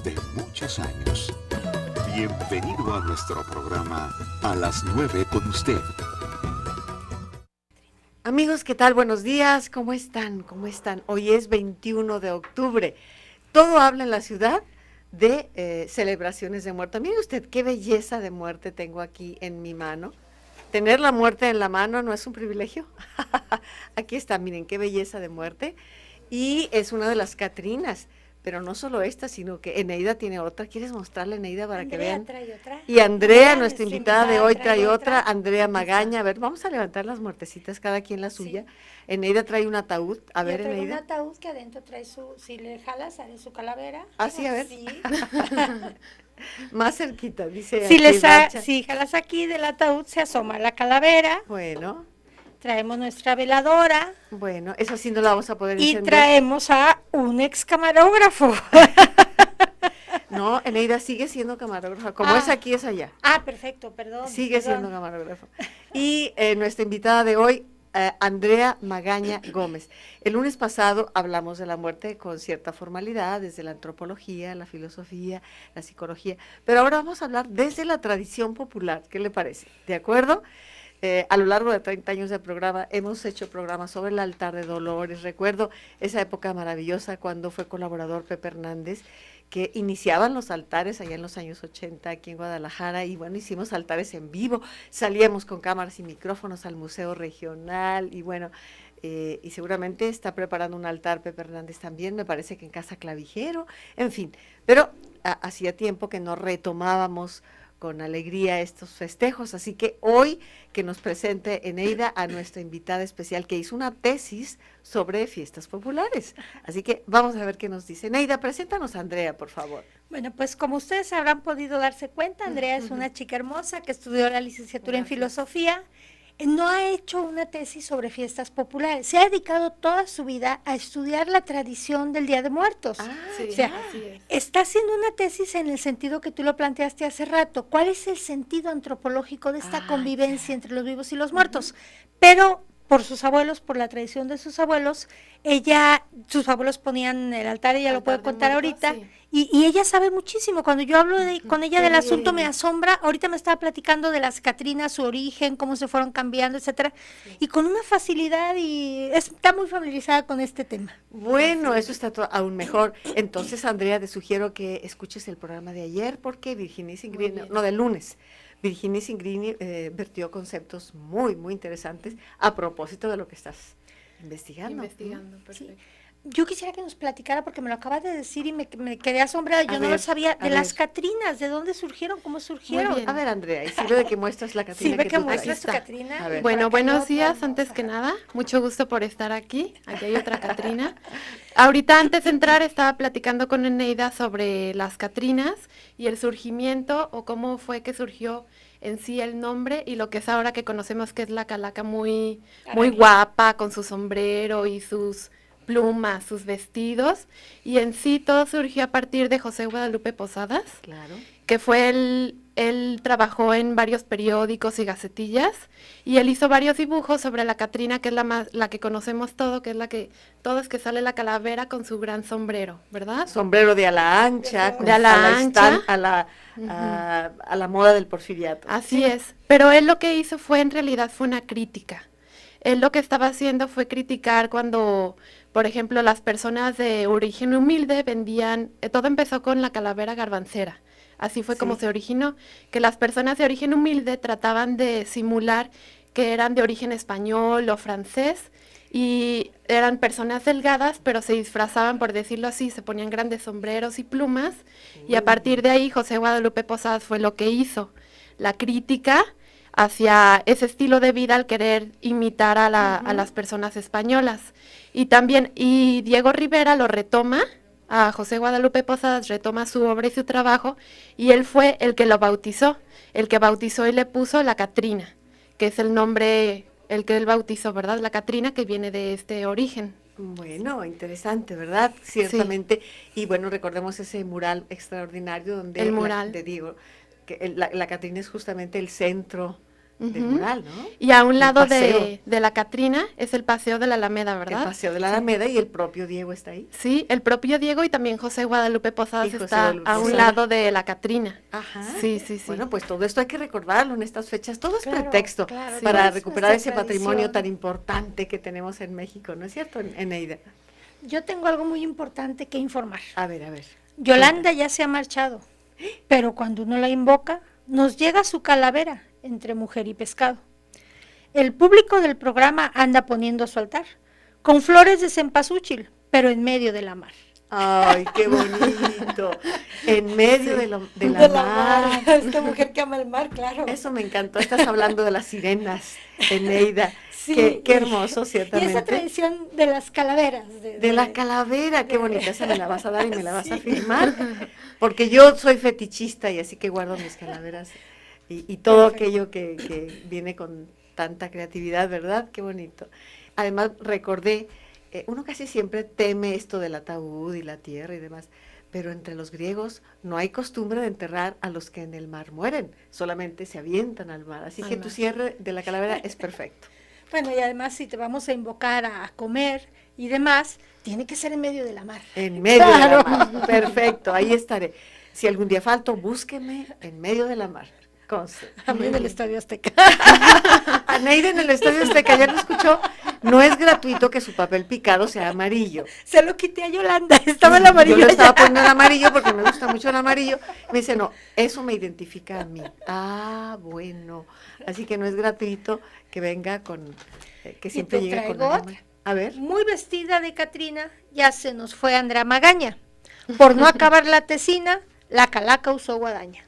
de muchos años. Bienvenido a nuestro programa A las 9 con usted. Amigos, ¿qué tal? Buenos días, ¿cómo están? ¿Cómo están? Hoy es 21 de octubre. Todo habla en la ciudad de celebraciones de muerte. Mire usted qué belleza de muerte tengo aquí en mi mano. Tener la muerte en la mano no es un privilegio. Aquí está, miren qué belleza de muerte. Y es una de las Catrinas, pero no solo esta, sino que Eneida tiene otra. ¿Quieres mostrarle, Eneida, para que vean? Trae otra. Y Andrea, Andrea, nuestra invitada de hoy, trae otra. Andrea Aquí Magaña. está. A ver, vamos a levantar las muertecitas, cada quien la suya. Sí. Eneida trae un ataúd. A Yo ver, traigo un Eneida. ataúd que adentro trae si le jalas, sale su calavera. Así, a ver. Sí. Más cerquita, dice Si, aquí Racha. si jalas aquí del ataúd, se asoma la calavera. Bueno, Traemos nuestra veladora. bueno, eso sí no la vamos a poder Y encender. traemos a un ex camarógrafo. No, Eneida sigue siendo camarógrafa. Como es aquí, es allá. Perfecto, perdón. Sigue siendo camarógrafa. Y nuestra invitada de hoy, Andrea Magaña Gómez. El lunes pasado hablamos de la muerte con cierta formalidad, desde la antropología, la filosofía, la psicología, pero ahora vamos a hablar desde la tradición popular. ¿Qué le parece? ¿De acuerdo? A lo largo de 30 años de programa, hemos hecho programas sobre el altar de Dolores. Recuerdo esa época maravillosa cuando fue colaborador Pepe Hernández, que iniciaban los altares allá en los años 80 aquí en Guadalajara, y bueno, hicimos altares en vivo, salíamos con cámaras y micrófonos al Museo Regional, y bueno, y seguramente está preparando un altar Pepe Hernández también, me parece que en Casa Clavijero, en fin, pero hacía tiempo que no retomábamos con alegría estos festejos, así que hoy que nos presente Eneida a nuestra invitada especial que hizo una tesis sobre fiestas populares, así que vamos a ver qué nos dice. Eneida, preséntanos a Andrea, por favor. Bueno, pues como ustedes habrán podido darse cuenta, Andrea es una chica hermosa que estudió la licenciatura en filosofía. No ha hecho una tesis sobre fiestas populares, se ha dedicado toda su vida a estudiar la tradición del Día de Muertos. Sí, O sea, así es. está haciendo una tesis en el sentido que tú lo planteaste hace rato. ¿Cuál es el sentido antropológico de esta convivencia entre los vivos y los muertos? Pero por sus abuelos, por la tradición de sus abuelos, sus abuelos ponían el altar, ella lo Altar puede de contar muertos, ahorita, sí. y ella sabe muchísimo. Cuando yo hablo con ella Qué del asunto me bien. asombra. Ahorita me estaba platicando de las Catrinas, su origen, cómo se fueron cambiando, etcétera, y con una facilidad, y está muy familiarizada con este tema. Bueno, eso está aún mejor. Entonces, Andrea, te sugiero que escuches el programa de ayer, porque Virginia Singrini, bien. no, del lunes, Virginia Singrini vertió conceptos muy, muy interesantes a propósito de lo que estás investigando. Investigando, perfecto. Yo quisiera que nos platicara, porque me lo acabas de decir y me quedé asombrada, yo no ver, lo sabía, a de ver. las Catrinas, ¿de dónde surgieron? ¿Cómo surgieron? bien. A ver, Andrea, y sirve de que muestras la Catrina Sirve que tú muestras traes. tu Catrina. A ver. Bueno, Por acá hay buenos otra días, hermosa. antes que nada. Mucho gusto por estar aquí. Aquí hay otra Catrina. Ahorita, antes de entrar, estaba platicando con Eneida sobre las Catrinas y el surgimiento, o cómo fue que surgió en sí el nombre, y lo que es ahora que conocemos que es la calaca muy guapa, con su sombrero y sus plumas, sus vestidos, y en sí todo surgió a partir de José Guadalupe Posadas, Claro. que fue él trabajó en varios periódicos y gacetillas, y él hizo varios dibujos sobre la Catrina, que es la que conocemos todo, que es la que todos, que sale la calavera con su gran sombrero, ¿verdad? Sombrero de ala ancha, De ala ancha. a la moda del porfiriato. Así es, pero él lo que hizo en realidad fue una crítica. Él lo que estaba haciendo fue criticar cuando, por ejemplo, las personas de origen humilde vendían, todo empezó con la calavera garbancera. Así fue como se originó, que las personas de origen humilde trataban de simular que eran de origen español o francés, y eran personas delgadas, pero se disfrazaban, por decirlo así, se ponían grandes sombreros y plumas, y a partir de ahí José Guadalupe Posadas fue lo que hizo, la crítica hacia ese estilo de vida al querer imitar a las personas españolas. Y también, y Diego Rivera lo retoma, a José Guadalupe Posadas retoma su obra y su trabajo, y él fue el que lo bautizó, el que bautizó y le puso la Catrina, que es el nombre, el que él bautizó, ¿verdad? La Catrina, que viene de este origen. Bueno, interesante, ¿verdad? Ciertamente. Y bueno, recordemos ese mural extraordinario donde El mural. la Catrina es justamente el centro del Ujú. mural, ¿no? Y a un El lado paseo. de la Catrina es el Paseo de la Alameda, El ¿verdad? Paseo de la Alameda y el propio Diego está ahí. Sí, el propio Diego y también José Guadalupe Posadas Y José está Guadalupe a un Posadas. lado de la Catrina. Ajá. Sí, sí, sí. Bueno, pues todo esto hay que recordarlo en estas fechas. Todo es Claro, pretexto claro, Sí. para toda es recuperar ese nuestra patrimonio tradición. tan importante que tenemos en México, ¿no es cierto, Eneida? Yo tengo algo muy importante que informar. A ver, a ver. Yolanda ya se ha marchado, pero cuando uno la invoca, nos llega su calavera entre mujer y pescado. El público del programa anda poniendo su altar, con flores de cempasúchil, pero en medio de la mar. Ay, qué bonito. En medio de la De mar. Esta mujer que ama el mar, claro. Eso me encantó. Estás hablando de las sirenas, Eneida. Sí, Qué hermoso, Y ciertamente. esa tradición de las calaveras. De la calavera, qué bonita, esa me la vas a dar y me la vas a Sí. firmar, porque yo soy fetichista y así que guardo mis calaveras y todo Perfecto. aquello que viene con tanta creatividad, ¿verdad? Qué bonito. Además, recordé, uno casi siempre teme esto del ataúd y la tierra y demás, pero entre los griegos no hay costumbre de enterrar a los que en el mar mueren, solamente se avientan al mar, así Al que mar. tu cierre de la calavera es perfecto. Bueno, y además si te vamos a invocar a comer y demás, tiene que ser en medio de la mar. En medio de Claro. la mar. Perfecto, ahí estaré. Si algún día falto, búsqueme en medio de la mar. Conste. A mí Muy en el bien. Estadio Azteca. A Neida en el Estadio Azteca, ya lo escuchó. No es gratuito que su papel picado sea amarillo. Se lo quité a Yolanda, estaba el amarillo. Yo lo estaba ya. poniendo en amarillo porque me gusta mucho el amarillo. Me dice, no, eso me identifica a mí. Ah, bueno. Así que no es gratuito que venga con, que Y siempre te llegue con traigo algo otra. más. A ver. Muy vestida de Catrina, ya se nos fue Andrea Magaña. Por no acabar la tesina, la calaca usó guadaña.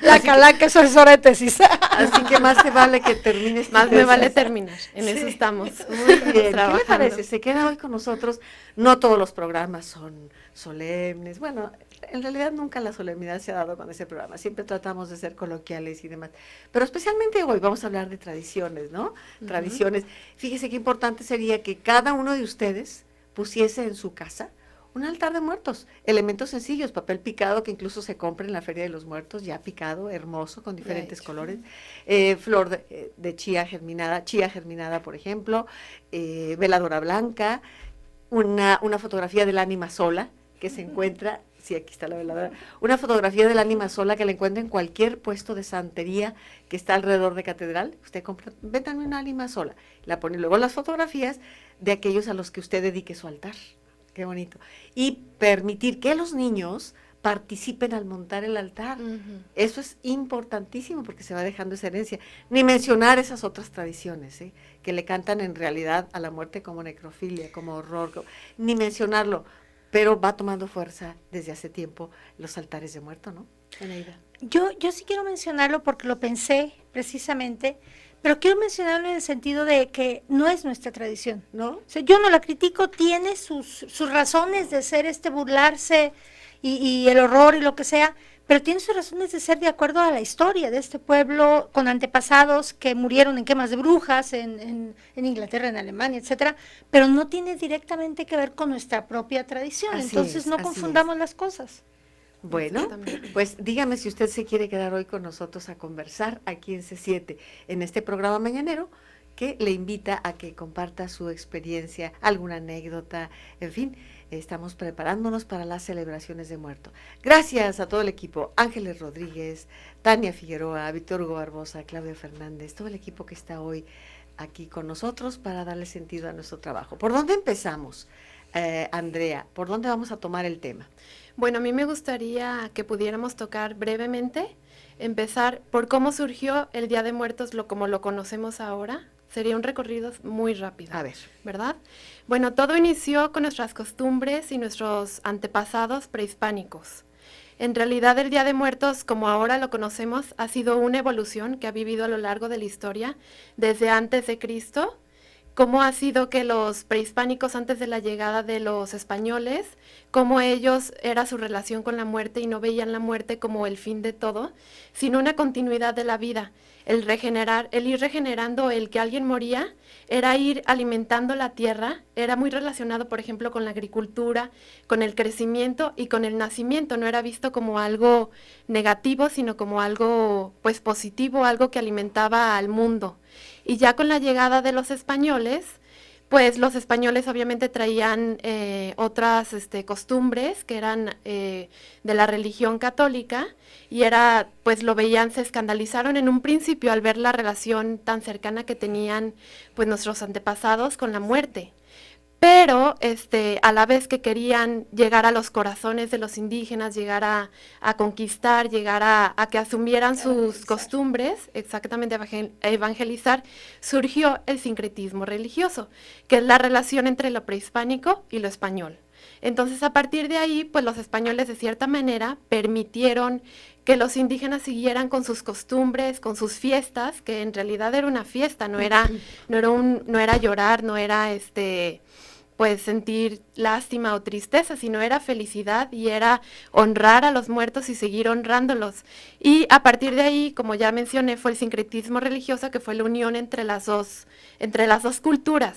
La calaca es asesora de tesis. Así que más te vale que termines. Más tu me vale tesis. terminar, en eso estamos. Muy bien, ¿qué le trabajando. parece? Se queda hoy con nosotros. No todos los programas son solemnes. Bueno, en realidad nunca la solemnidad se ha dado con ese programa. Siempre tratamos de ser coloquiales y demás. Pero especialmente hoy vamos a hablar de tradiciones, ¿no? Tradiciones. Fíjese qué importante sería que cada uno de ustedes pusiese en su casa un altar de muertos, elementos sencillos, papel picado que incluso se compra en la Feria de los Muertos, ya picado, hermoso, con diferentes hecho. colores, flor de chía germinada, por ejemplo, veladora blanca, una fotografía del ánima sola que se encuentra, sí, aquí está la veladora, una fotografía del ánima sola que la encuentra en cualquier puesto de santería que está alrededor de catedral. Usted compra, véndame una ánima sola, la pone luego las fotografías de aquellos a los que usted dedique su altar. Qué bonito. Y permitir que los niños participen al montar el altar. Eso es importantísimo porque se va dejando esa herencia. Ni mencionar esas otras tradiciones, que le cantan en realidad a la muerte como necrofilia, como horror, ni mencionarlo, pero va tomando fuerza desde hace tiempo los altares de muerto, ¿no? Eneida. Yo sí quiero mencionarlo porque lo pensé precisamente, pero quiero mencionarlo en el sentido de que no es nuestra tradición. ¿No? O sea, yo no la critico, tiene sus razones de ser burlarse y el horror y lo que sea, pero tiene sus razones de ser de acuerdo a la historia de este pueblo, con antepasados que murieron en quemas de brujas, en Inglaterra, en Alemania, etcétera, pero no tiene directamente que ver con nuestra propia tradición. Así Entonces es, no así confundamos las cosas. Bueno, Exactamente. pues dígame si usted se quiere quedar hoy con nosotros a conversar aquí en C7, en este programa mañanero, que le invita a que comparta su experiencia, alguna anécdota, en fin, estamos preparándonos para las celebraciones de muerto. Gracias a todo el equipo, Ángeles Rodríguez, Tania Figueroa, Víctor Hugo Barbosa, Claudia Fernández, todo el equipo que está hoy aquí con nosotros para darle sentido a nuestro trabajo. ¿Por dónde empezamos, Andrea? ¿Por dónde vamos a tomar el tema? Bueno, a mí me gustaría que pudiéramos tocar brevemente, empezar por cómo surgió el Día de Muertos como lo conocemos ahora. Sería un recorrido muy rápido. A ver. ¿Verdad? Bueno, todo inició con nuestras costumbres y nuestros antepasados prehispánicos. En realidad, el Día de Muertos, como ahora lo conocemos, ha sido una evolución que ha vivido a lo largo de la historia, desde antes de Cristo, cómo ha sido que los prehispánicos antes de la llegada de los españoles, cómo ellos era su relación con la muerte y no veían la muerte como el fin de todo, sino una continuidad de la vida. El ir regenerando, el que alguien moría, era ir alimentando la tierra, era muy relacionado, por ejemplo, con la agricultura, con el crecimiento y con el nacimiento. No era visto como algo negativo, sino como algo, pues, positivo, algo que alimentaba al mundo. Y ya con la llegada de los españoles, pues los españoles obviamente traían otras costumbres que eran de la religión católica y era, pues lo veían, se escandalizaron en un principio al ver la relación tan cercana que tenían pues nuestros antepasados con la muerte. Pero a la vez que querían llegar a los corazones de los indígenas, llegar a conquistar, llegar a que asumieran sus costumbres, exactamente a evangelizar, surgió el sincretismo religioso, que es la relación entre lo prehispánico y lo español. Entonces, a partir de ahí, pues los españoles de cierta manera permitieron que los indígenas siguieran con sus costumbres, con sus fiestas, que en realidad era una fiesta, no era llorar, no era pues sentir lástima o tristeza, sino era felicidad y era honrar a los muertos y seguir honrándolos. Y a partir de ahí, como ya mencioné, fue el sincretismo religioso, que fue la unión entre las dos culturas.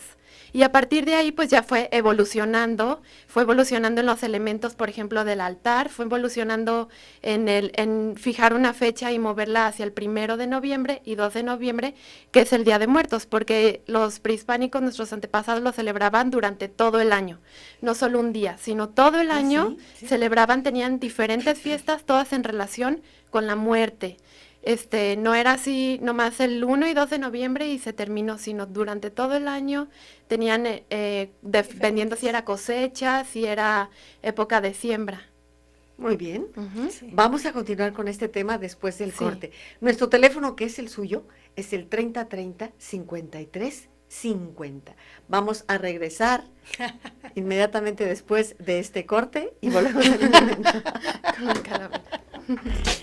Y a partir de ahí, pues ya fue evolucionando en los elementos, por ejemplo, del altar, fue evolucionando en fijar una fecha y moverla hacia el 1 de noviembre y 2 de noviembre, que es el Día de Muertos, porque los prehispánicos, nuestros antepasados, lo celebraban durante todo el año, no solo un día, sino todo el año. Sí. Celebraban, tenían diferentes fiestas, todas en relación con la muerte. No era así nomás el 1 y 2 de noviembre y se terminó, sino durante todo el año tenían, dependiendo si era cosecha, si era época de siembra. Muy bien. Ujú. Sí. Vamos a continuar con este tema después del Sí. corte. Nuestro teléfono, que es el suyo, es el 3030-5350. Vamos a regresar inmediatamente después de este corte y volvemos en un momento. Con la calavera.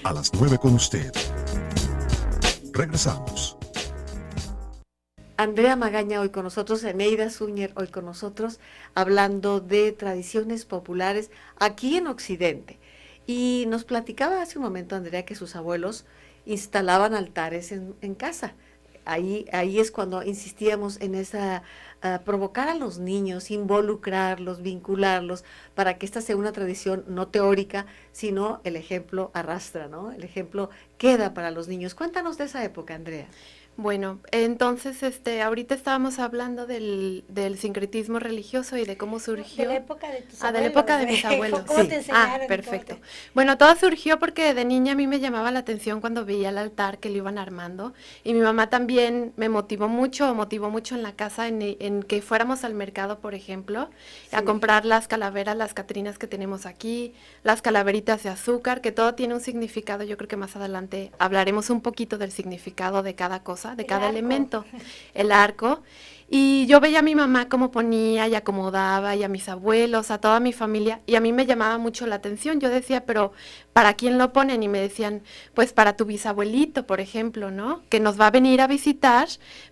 A las 9 con usted. Regresamos. Andrea Magaña hoy con nosotros, Eneida Zúñer hoy con nosotros, hablando de tradiciones populares aquí en Occidente. Y nos platicaba hace un momento, Andrea, que sus abuelos instalaban altares en casa. Ahí es cuando insistíamos en esa, provocar a los niños, involucrarlos, vincularlos, para que esta sea una tradición no teórica, sino el ejemplo arrastra, ¿no? El ejemplo queda para los niños. Cuéntanos de esa época, Andrea. Bueno, entonces, ahorita estábamos hablando del sincretismo religioso y de cómo surgió. De la época de tus de la época de mis abuelos. ¿Cómo Sí. te enseñaron? Perfecto. Bueno, todo surgió porque de niña a mí me llamaba la atención cuando veía el altar que lo iban armando y mi mamá también me motivó mucho en la casa en que fuéramos al mercado, por ejemplo, a Sí. comprar las calaveras, las catrinas que tenemos aquí, las calaveritas de azúcar, que todo tiene un significado. Yo creo que más adelante hablaremos un poquito del significado de cada cosa, de El cada arco. elemento, el arco. Y yo veía a mi mamá cómo ponía y acomodaba, y a mis abuelos, a toda mi familia, y a mí me llamaba mucho la atención. Yo decía, pero ¿para quién lo ponen? Y me decían, pues para tu bisabuelito, por ejemplo, ¿no? Que nos va a venir a visitar,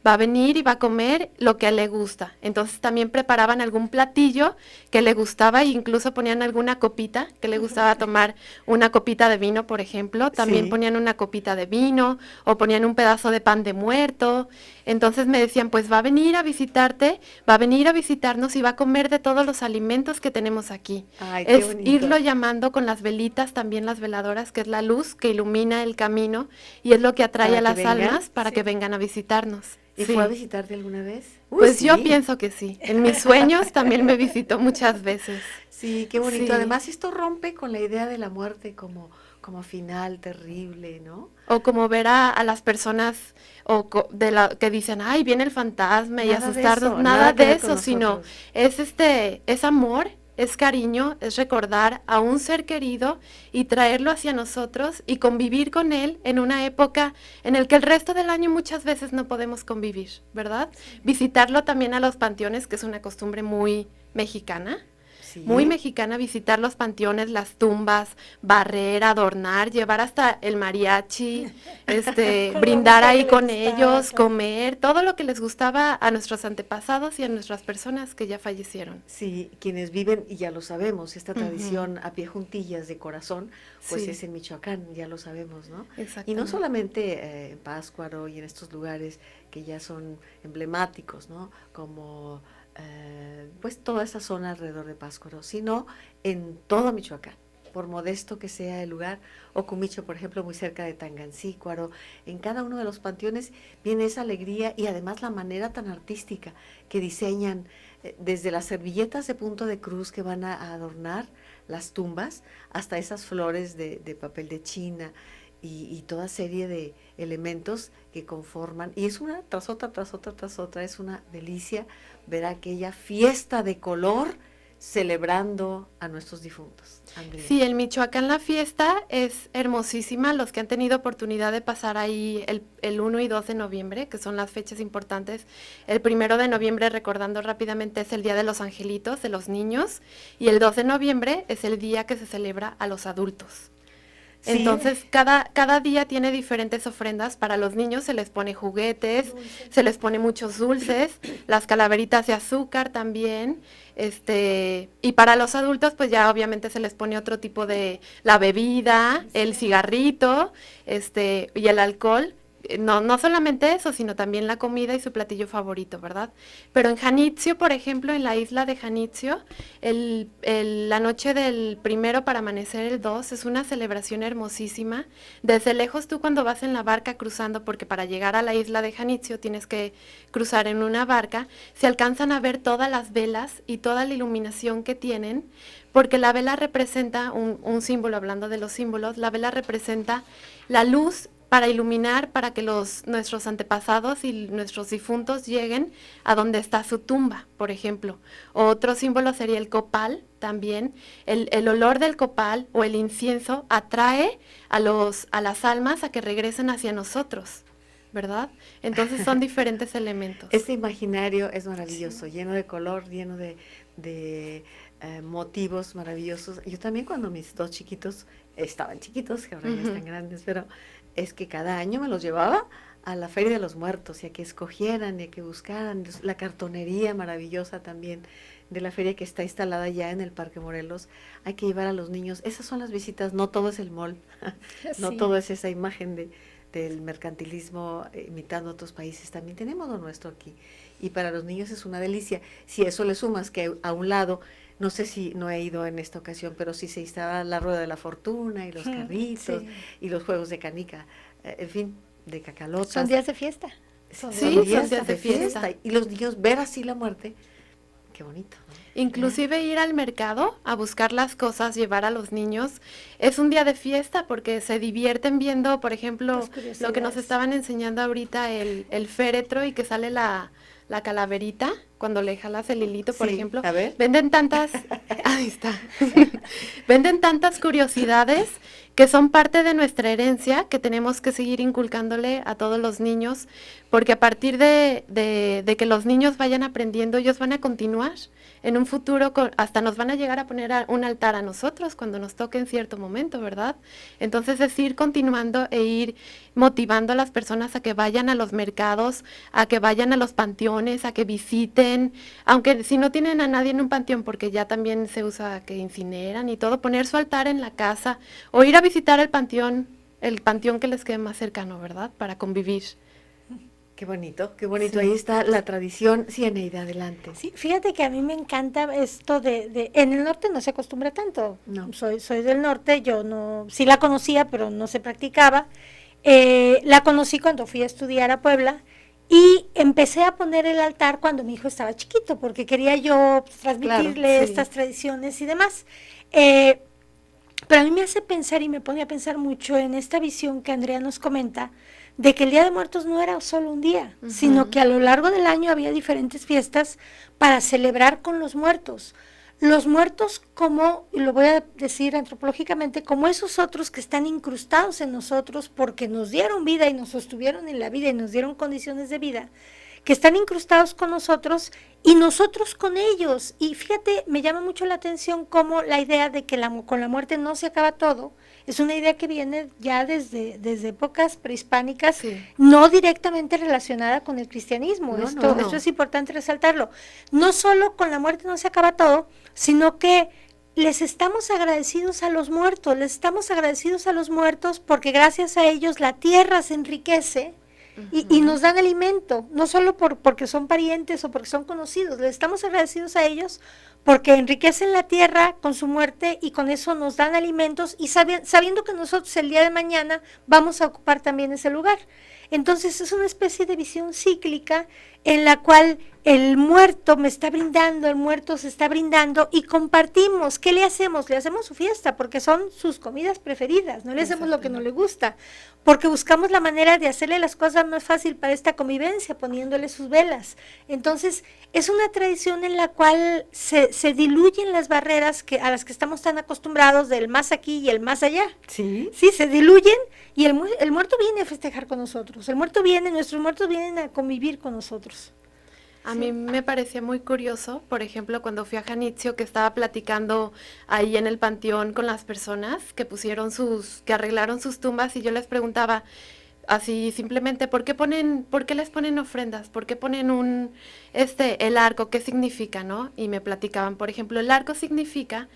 va a venir y va a comer lo que a él le gusta. Entonces también preparaban algún platillo que le gustaba, e incluso ponían alguna copita, que le gustaba tomar una copita de vino, por ejemplo. También Sí. ponían una copita de vino, o ponían un pedazo de pan de muerto. Entonces me decían, pues va a venir a visitarte, va a venir a visitarnos y va a comer de todos los alimentos que tenemos aquí. Ay, qué Es bonito. irlo llamando con las velitas, también las veladoras, que es la luz que ilumina el camino y es lo que atrae Para a que las vengan, almas para que vengan a visitarnos. ¿Y Sí. fue a visitarte alguna vez? Uy, Pues yo sí. pienso que sí. En mis sueños también me visitó muchas veces. Sí, qué bonito. Sí. Además, esto rompe con la idea de la muerte como final terrible, ¿no? O como ver a las personas que dicen, ay, viene el fantasma y Nada de asustarnos. eso, Nada nada que de ver con eso, sino nosotros. es amor, es cariño, es recordar a un ser querido y traerlo hacia nosotros y convivir con él en una época en el que el resto del año muchas veces no podemos convivir, ¿verdad? Visitarlo también a los panteones, que es una costumbre muy mexicana. Sí. muy mexicana, visitar los panteones, las tumbas, barrer, adornar, llevar hasta el mariachi, Con brindar la música ahí que con les ellos, gustaba, claro. comer, todo lo que les gustaba a nuestros antepasados y a nuestras personas que ya fallecieron. Sí, quienes viven, y ya lo sabemos, esta Ujú. tradición a pie juntillas de corazón, pues Sí. es en Michoacán, ya lo sabemos, ¿no? Y no Exactamente. solamente en Pátzcuaro y en estos lugares que ya son emblemáticos, ¿no? Como pues toda esa zona alrededor de Pátzcuaro, sino en todo Michoacán, por modesto que sea el lugar. Ocumicho, por ejemplo, muy cerca de Tangancícuaro, en cada uno de los panteones viene esa alegría y además la manera tan artística que diseñan, desde las servilletas de punto de cruz que van a adornar las tumbas, hasta esas flores de papel de China y toda serie de elementos que conforman, y es una tras otra, tras otra, tras otra, es una delicia ver aquella fiesta de color celebrando a nuestros difuntos. Andrea. Sí, en Michoacán la fiesta es hermosísima. Los que han tenido oportunidad de pasar ahí el 1 y 2 de noviembre, que son las fechas importantes. El 1 de noviembre, recordando rápidamente, es el Día de los Angelitos, de los niños, y el 2 de noviembre es el día que se celebra a los adultos. Sí. Entonces, cada día tiene diferentes ofrendas. Para los niños se les pone juguetes, se les pone muchos dulces, las calaveritas de azúcar también. Y para los adultos, pues ya obviamente se les pone otro tipo de la bebida, el cigarrito, y el alcohol. No solamente eso, sino también la comida y su platillo favorito, ¿verdad? Pero en Janitzio, por ejemplo, en la isla de Janitzio, la noche del 1 para amanecer el 2 es una celebración hermosísima. Desde lejos tú cuando vas en la barca cruzando, porque para llegar a la isla de Janitzio tienes que cruzar en una barca, se alcanzan a ver todas las velas y toda la iluminación que tienen, porque la vela representa un símbolo, hablando de los símbolos, la vela representa la luz para iluminar, para que nuestros antepasados y nuestros difuntos lleguen a donde está su tumba, por ejemplo. Otro símbolo sería el copal también. El olor del copal o el incienso atrae a las almas a que regresen hacia nosotros, ¿verdad? Entonces son diferentes elementos. Este imaginario es maravilloso, sí, lleno de color, lleno de motivos maravillosos. Yo también, cuando mis dos chiquitos estaban chiquitos, que ahora ya están grandes, pero es que cada año me los llevaba a la Feria de los Muertos y a que escogieran y a que buscaran la cartonería maravillosa también de la feria que está instalada ya en el Parque Morelos. Hay que llevar a los niños. Esas son las visitas, no todo es el mall, no Sí. todo es esa imagen del mercantilismo imitando a otros países. También tenemos lo nuestro aquí. Y para los niños es una delicia. Si eso le sumas que a un lado, no sé si no he ido en esta ocasión, pero sí se instala la rueda de la fortuna y los carritos Sí. y los juegos de canica, en fin, de cacalotas. Son días de fiesta. Son Sí, días son días de fiesta. Y los niños ver así la muerte, qué bonito, ¿no? Inclusive ir al mercado a buscar las cosas, llevar a los niños, es un día de fiesta porque se divierten viendo, por ejemplo, Las lo que nos curiosidades. estaban enseñando ahorita, el féretro, y que sale la calaverita cuando le jalas el hilito, por Sí, ejemplo. a ver. Venden tantas, ahí está, venden tantas curiosidades que son parte de nuestra herencia, que tenemos que seguir inculcándole a todos los niños, porque a partir de que los niños vayan aprendiendo, ellos van a continuar. En un futuro hasta nos van a llegar a poner un altar a nosotros cuando nos toque en cierto momento, ¿verdad? Entonces es ir continuando e ir motivando a las personas a que vayan a los mercados, a que vayan a los panteones, a que visiten, aunque si no tienen a nadie en un panteón, porque ya también se usa que incineran y todo, poner su altar en la casa o ir a visitar el panteón que les quede más cercano, ¿verdad? Para convivir. Qué bonito, qué bonito. Sí. Ahí está la tradición. Sí, Eneida, adelante. Sí, fíjate que a mí me encanta esto en el norte no se acostumbra tanto. No. Soy del norte, yo no, sí la conocía, pero no se practicaba. La conocí cuando fui a estudiar a Puebla y empecé a poner el altar cuando mi hijo estaba chiquito, porque quería yo transmitirle Claro, sí. estas tradiciones y demás. Pero a mí me hace pensar y me pone a pensar mucho en esta visión que Andrea nos comenta, de que el Día de Muertos no era solo un día, sino que a lo largo del año había diferentes fiestas para celebrar con los muertos. Los muertos como, y lo voy a decir antropológicamente, como esos otros que están incrustados en nosotros porque nos dieron vida y nos sostuvieron en la vida y nos dieron condiciones de vida, que están incrustados con nosotros y nosotros con ellos. Y fíjate, me llama mucho la atención cómo la idea de que con la muerte no se acaba todo, es una idea que viene ya desde épocas prehispánicas, Sí. no directamente relacionada con el cristianismo. No, esto no. es importante resaltarlo. No solo con la muerte no se acaba todo, sino que les estamos agradecidos a los muertos, porque gracias a ellos la tierra se enriquece y nos dan alimento, no solo porque son parientes o porque son conocidos, les estamos agradecidos a ellos porque enriquecen la tierra con su muerte y con eso nos dan alimentos y sabiendo que nosotros el día de mañana vamos a ocupar también ese lugar. Entonces es una especie de visión cíclica en la cual el muerto me está brindando, el muerto se está brindando y compartimos. ¿Qué le hacemos? Le hacemos su fiesta porque son sus comidas preferidas, no le hacemos lo que no le gusta, porque buscamos la manera de hacerle las cosas más fácil para esta convivencia, poniéndole sus velas. Entonces es una tradición en la cual se diluyen las barreras a las que estamos tan acostumbrados del más aquí y el más allá. Sí. Sí, se diluyen y el muerto viene a festejar con nosotros, nuestros muertos vienen a convivir con nosotros. A mí me parecía muy curioso, por ejemplo, cuando fui a Janitzio, que estaba platicando ahí en el panteón con las personas que que arreglaron sus tumbas, y yo les preguntaba así simplemente, ¿por qué les ponen ofrendas? ¿Por qué ponen el arco? ¿Qué significa, no? Y me platicaban, por ejemplo, el arco significa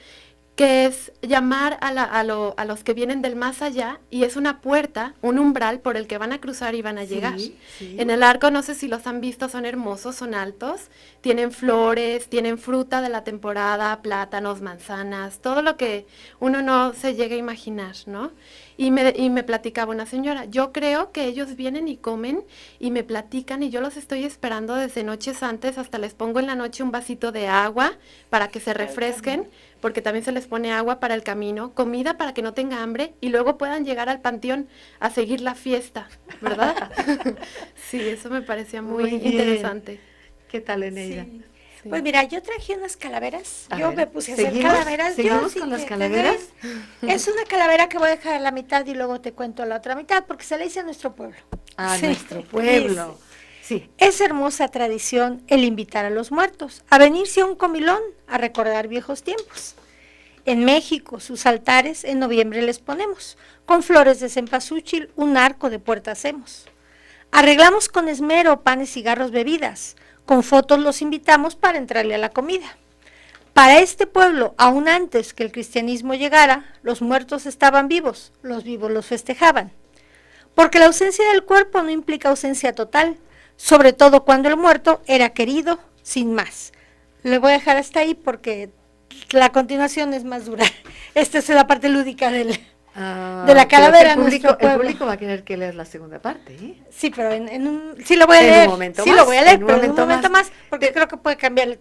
que es llamar a los que vienen del más allá, y es una puerta, un umbral por el que van a cruzar y van a llegar. Sí. En el arco, no sé si los han visto, son hermosos, son altos, tienen flores, tienen fruta de la temporada, plátanos, manzanas, todo lo que uno no se llega a imaginar, ¿no? Y me platicaba una señora, yo creo que ellos vienen y comen y me platican y yo los estoy esperando desde noches antes, hasta les pongo en la noche un vasito de agua para que se refresquen, porque también se les pone agua para el camino, comida para que no tenga hambre y luego puedan llegar al panteón a seguir la fiesta, ¿verdad? Sí, eso me parecía muy Muy bien. interesante. ¿Qué tal, Eneida? Sí. Sí. Pues mira, yo traje unas calaveras, A yo ver, me puse a hacer ¿seguimos? calaveras. ¿Seguimos sí con las que- calaveras? Es una calavera que voy a dejar a la mitad y luego te cuento la otra mitad, porque se le dice a nuestro pueblo. A Sí, nuestro pueblo. Sí. Es hermosa tradición el invitar a los muertos a venirse a un comilón a recordar viejos tiempos. En México, sus altares en noviembre les ponemos, con flores de cempasúchil, un arco de puerta hacemos. Arreglamos con esmero panes, cigarros, bebidas, con fotos los invitamos para entrarle a la comida. Para este pueblo, aún antes que el cristianismo llegara, los muertos estaban vivos, los vivos los festejaban. Porque la ausencia del cuerpo no implica ausencia total, sobre todo cuando el muerto era querido, sin más. Le voy a dejar hasta ahí porque la continuación es más dura. Esta es la parte lúdica de la calavera. El público, nuestro pueblo. público va a querer que leas la segunda parte, ¿eh? Sí, pero sí lo voy a En un leer. momento Sí más, lo voy a leer, en un pero en un momento momento más. más, porque creo que puede cambiar la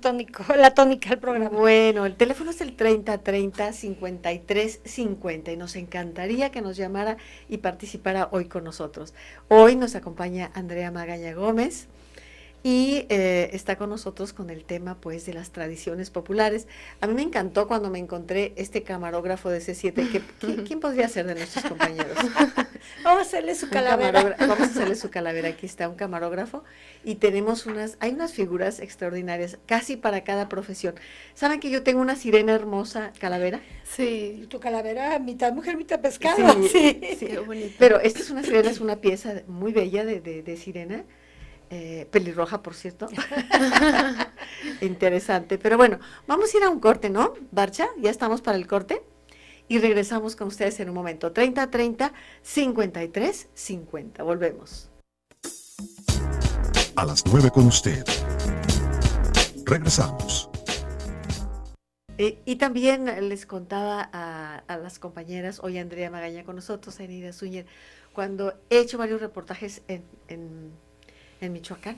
tónica del programa. Bueno, el teléfono es el 3030-5350 y nos encantaría que nos llamara y participara hoy con nosotros. Hoy nos acompaña Andrea Magaña Gómez y está con nosotros con el tema pues de las tradiciones populares. A mí me encantó cuando me encontré este camarógrafo de C7. ¿Quién podría ser de nuestros compañeros? Vamos a hacerle su calavera. Vamos a hacerle su calavera. Aquí está un camarógrafo y tenemos hay unas figuras extraordinarias, casi para cada profesión. ¿Saben que yo tengo una sirena hermosa calavera? Sí, Tu calavera, mitad mujer, mitad pescado. Sí, sí. qué bonito. Pero esta es una sirena, es una pieza muy bella de sirena, pelirroja, por cierto. Interesante. Pero bueno, vamos a ir a un corte, ¿no, Barcha? Ya estamos para el corte. Y regresamos con ustedes en un momento. 3030-5350. Volvemos. A las 9 con usted. Regresamos. Y también les contaba a las compañeras, hoy Andrea Magaña con nosotros, Eneida Zúñiga, cuando he hecho varios reportajes en Michoacán,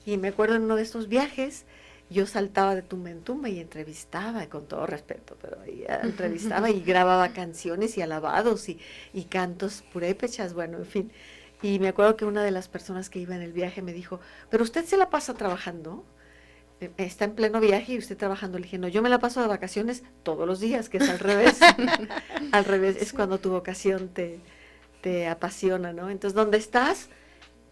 y me acuerdo en uno de estos viajes, yo saltaba de tumba en tumba y entrevistaba, con todo respeto, pero entrevistaba y grababa canciones y alabados y cantos purépechas, bueno, en fin. Y me acuerdo que una de las personas que iba en el viaje me dijo, ¿pero usted se la pasa trabajando? Está en pleno viaje y usted trabajando. Le dije, no, yo me la paso de vacaciones todos los días, que es al revés. Al revés, es cuando tu vocación te apasiona, ¿no? Entonces, ¿dónde estás?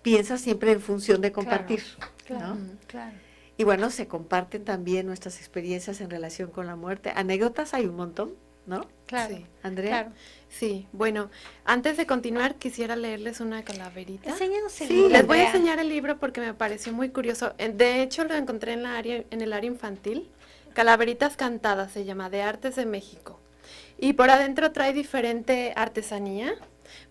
piensa siempre en función de compartir, Claro, ¿no? claro. Y bueno, se comparten también nuestras experiencias en relación con la muerte. Anécdotas hay un montón, ¿no? Claro, Sí. Andrea. claro. Sí, bueno, antes de continuar quisiera leerles una calaverita. Enséñanos el Sí, libro, Les voy a Andrea. enseñar el libro porque me pareció muy curioso. De hecho, lo encontré en el área infantil. Calaveritas cantadas se llama, de Artes de México. Y por adentro trae diferente artesanía.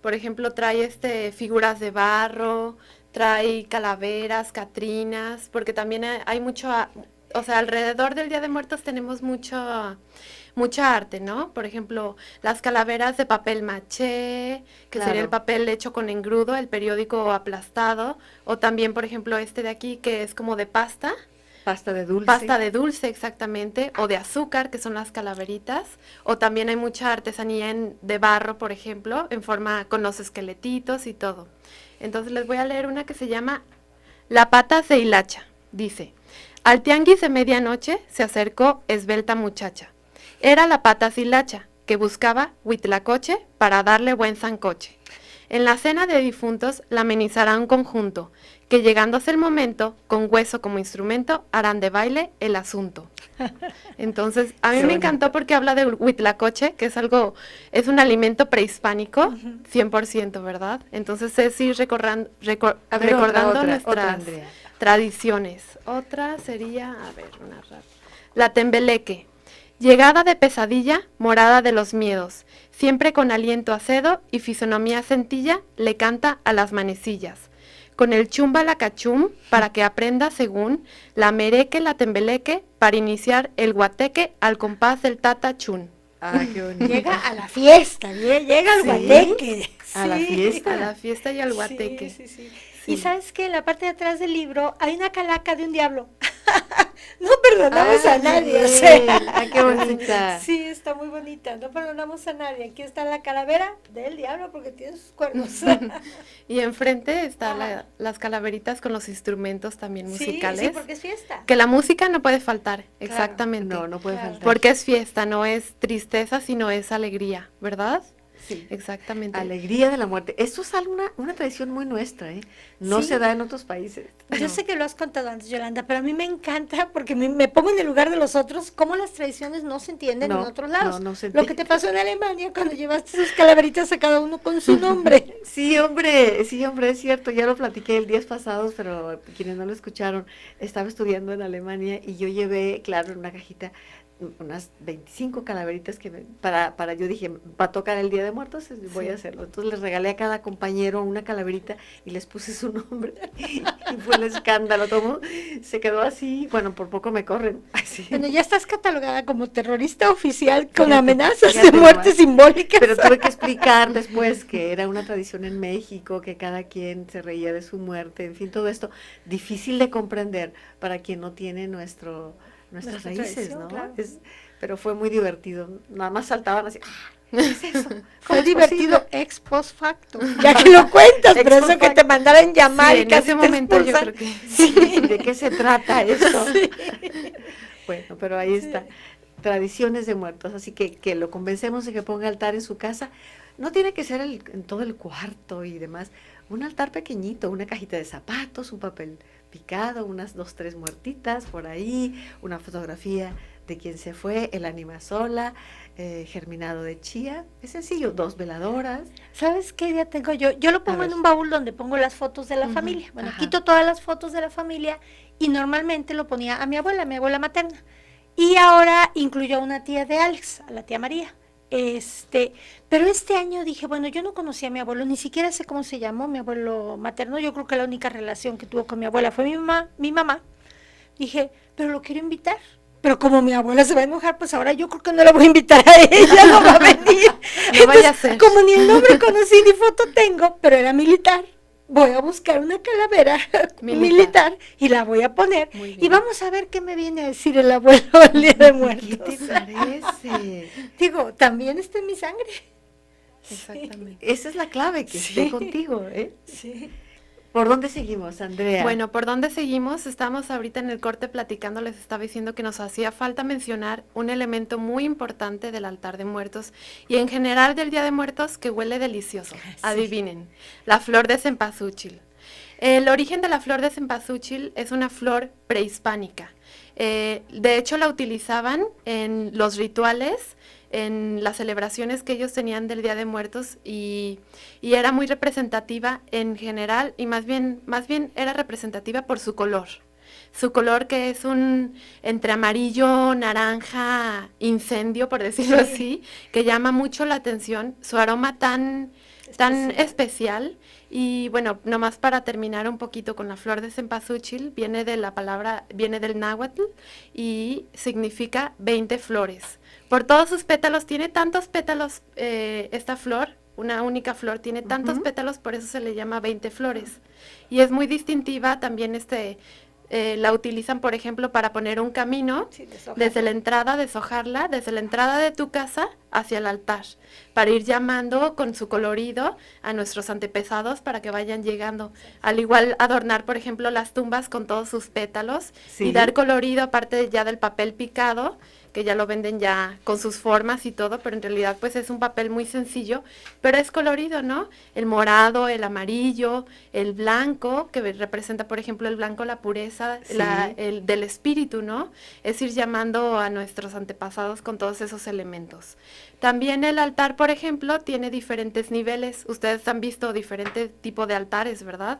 Por ejemplo, trae figuras de barro, trae calaveras, catrinas, porque también hay mucho, o sea, alrededor del Día de Muertos tenemos mucha arte, ¿no? Por ejemplo, las calaveras de papel maché, que Claro. sería el papel hecho con engrudo, el periódico aplastado, o también, por ejemplo, de aquí, que es como de pasta. Pasta de dulce. Pasta de dulce, exactamente, o de azúcar, que son las calaveritas, o también hay mucha artesanía de barro, por ejemplo, en forma con los esqueletitos y todo. Entonces les voy a leer una que se llama La pata de hilacha. Dice, al tianguis de medianoche se acercó esbelta muchacha. Era la pata hilacha, que buscaba huitlacoche para darle buen zancoche. En la cena de difuntos la amenizará un conjunto, que llegándose el momento, con hueso como instrumento, harán de baile el asunto. Entonces, a mí Qué me bonito. encantó porque habla de huitlacoche, que es un alimento prehispánico, 100%, ¿verdad? Entonces es ir A ver, recordando otra, nuestras Andrea. tradiciones. Otra sería, a ver, una rápida. La tembeleque. Llegada de pesadilla, morada de los miedos, siempre con aliento acedo y fisonomía sencilla, le canta a las manecillas. Con el chumba la cachum, para que aprenda según la mereque, la tembeleque, para iniciar el guateque al compás del tatachún. Ah, qué bonito. Llega a la fiesta, llega al ¿Sí? guateque. A la Sí. fiesta. A la fiesta y al guateque. Sí, sí, sí. Sí. Y sabes que en la parte de atrás del libro hay una calaca de un diablo. No perdonamos Ah, a nadie. bien. O sea. Ah, qué bonita. Sí, está muy bonita. No perdonamos a nadie. Aquí está la calavera del diablo porque tiene sus cuernos. Y enfrente está Ajá. las calaveritas con los instrumentos también Sí, musicales. sí, porque es fiesta. Que la música no puede faltar, exactamente. No, no puede Claro. faltar. Porque es fiesta, no es tristeza, sino es alegría, ¿verdad? Sí. Exactamente. Alegría de la muerte. Esto es una tradición muy nuestra, ¿eh? No Sí. se da en otros países. Yo sé que lo has contado antes, Yolanda, pero a mí me encanta porque me pongo en el lugar de los otros, cómo las tradiciones no se entienden No, en otros lados. no se Lo que entiende. te pasó en Alemania cuando llevaste sus calaveritas a cada uno con su nombre. Sí, hombre, es cierto, ya lo platiqué el días pasados, pero quienes no lo escucharon, estaba estudiando en Alemania y yo llevé, claro, en una cajita unas 25 calaveritas para yo dije, va a tocar el Día de Muertos, voy a hacerlo. Entonces les regalé a cada compañero una calaverita y les puse su nombre. Y fue el escándalo, todo se quedó así, bueno, por poco me corren. Así. Bueno, ya estás catalogada como terrorista oficial con Fíjate, amenazas de fíjate muerte nomás. simbólicas. Pero tuve que explicar después que era una tradición en México, que cada quien se reía de su muerte, en fin, todo esto difícil de comprender para quien no tiene nuestras Nuestra raíces, tradición, ¿no? claro. Pero fue muy divertido, nada más saltaban así, ¡ah! ¿Qué es eso? ¿Cómo Fue es divertido posible? ex post facto, ya que lo cuentas, Ex pero eso post que te facto. mandaran llamar Sí, y en casi ese te momento yo expulsan. creo que Sí, ¿de qué se trata esto? Bueno, pero ahí está, tradiciones de muertos, así que lo convencemos de que ponga altar en su casa. No tiene que ser en todo el cuarto y demás, un altar pequeñito, una cajita de zapatos, un papel picado, unas 2, 3 muertitas por ahí, una fotografía de quien se fue, el ánima sola, germinado de chía, es sencillo, 2 veladoras. ¿Sabes qué idea tengo yo? Yo lo pongo ver. en un baúl donde pongo las fotos de la Ujú, familia. Bueno, ajá. quito todas las fotos de la familia y normalmente lo ponía a mi abuela materna. Y ahora incluyo a una tía de Alex, a la tía María. Pero este año dije, bueno, yo no conocía a mi abuelo, ni siquiera sé cómo se llamó mi abuelo materno. Yo creo que la única relación que tuvo con mi abuela fue mi mamá. Dije, pero lo quiero invitar. Pero como mi abuela se va a enojar, pues ahora yo creo que no la voy a invitar a ella, no va a venir. No vaya a ser. Como ni el nombre conocí ni foto tengo, pero era militar, voy a buscar una calavera militar y la voy a poner. Muy Y bien. vamos a ver qué me viene a decir el abuelo el Día de ¿Qué Muertos. te parece? Digo, también está en mi sangre. exactamente. Esa es la clave, que Sí. esté contigo, ¿eh? Sí. ¿Por dónde seguimos, Andrea? Bueno, ¿por dónde seguimos? Estamos ahorita en el corte platicando, les estaba diciendo que nos hacía falta mencionar un elemento muy importante del altar de muertos y en general del Día de Muertos que huele delicioso. Adivinen, la flor de cempasúchil. El origen de la flor de cempasúchil es una flor prehispánica. De hecho, la utilizaban en los rituales, en las celebraciones que ellos tenían del Día de Muertos y era muy representativa en general y más bien era representativa por su color. Su color que es un entre amarillo, naranja, incendio, por decirlo así, que llama mucho la atención. Su aroma tan especial. Y bueno, nomás para terminar un poquito con la flor de cempasúchil, viene del náhuatl y significa 20 flores. Por todos sus pétalos, tiene tantos pétalos esta flor, una única flor, tiene tantos pétalos, por eso se le llama 20 flores. Y es muy distintiva también la utilizan, por ejemplo, para poner un camino desde la entrada, deshojarla, desde la entrada de tu casa hacia el altar, para ir llamando con su colorido a nuestros antepasados para que vayan llegando. Al igual adornar, por ejemplo, las tumbas con todos sus pétalos y dar colorido, aparte ya del papel picado, que ya lo venden ya con sus formas y todo, pero en realidad pues es un papel muy sencillo, pero es colorido, ¿no? El morado, el amarillo, el blanco, que representa, por ejemplo, el blanco, la pureza, el del espíritu, ¿no? Es ir llamando a nuestros antepasados con todos esos elementos. También el altar, por ejemplo, tiene diferentes niveles. Ustedes han visto diferentes tipos de altares, ¿verdad?